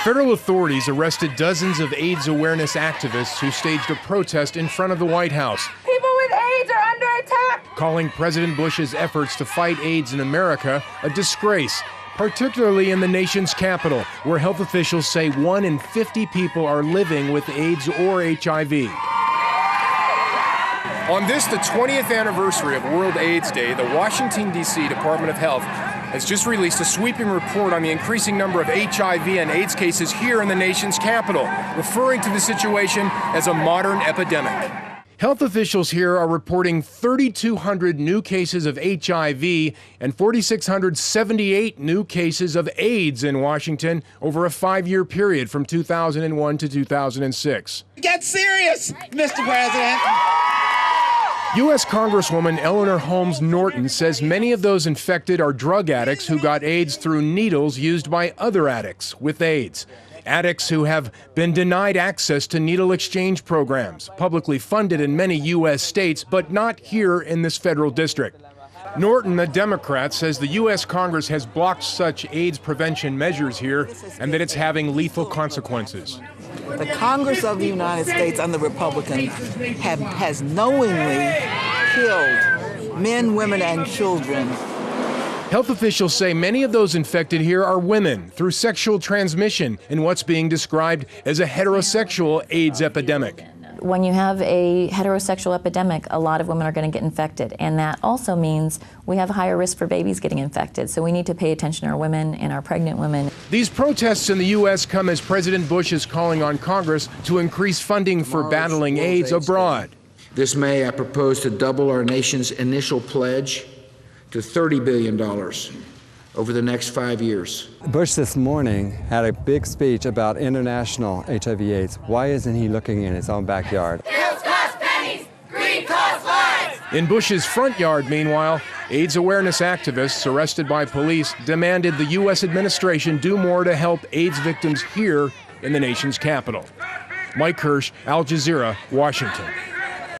Federal authorities arrested dozens of AIDS awareness activists who staged a protest in front of the White House. People with AIDS are under attack, calling President Bush's efforts to fight AIDS in America a disgrace, particularly in the nation's capital, where health officials say 1 in 50 people are living with AIDS or HIV. On this, the 20th anniversary of World AIDS Day, the Washington, D.C. Department of Health has just released a sweeping report on the increasing number of HIV and AIDS cases here in the nation's capital, referring to the situation as a modern epidemic. Health officials here are reporting 3,200 new cases of HIV and 4,678 new cases of AIDS in Washington over a 5-year period from 2001 to 2006. Get serious, Mr. President. U.S. Congresswoman Eleanor Holmes Norton says many of those infected are drug addicts who got AIDS through needles used by other addicts with AIDS. Addicts who have been denied access to needle exchange programs, publicly funded in many U.S. states, but not here in this federal district. Norton, a Democrat, says the U.S. Congress has blocked such AIDS prevention measures here and that it's having lethal consequences. The Congress of the United States under Republicans has knowingly killed men, women, and children. Health officials say many of those infected here are women through sexual transmission in what's being described as a heterosexual AIDS epidemic. When you have a heterosexual epidemic, a lot of women are going to get infected, and that also means we have a higher risk for babies getting infected. So we need to pay attention to our women and our pregnant women. These protests in the U.S. come as President Bush is calling on Congress to increase funding for battling AIDS abroad. This May, I propose to double our nation's initial pledge to $30 billion over the next 5 years. Bush this morning had a big speech about international HIV/AIDS. Why isn't he looking in his own backyard? pills cost pennies, greed costs lives. In Bush's front yard, meanwhile, AIDS awareness activists arrested by police demanded the U.S. administration do more to help AIDS victims here in the nation's capital. Mike Kirsch, Al Jazeera, Washington.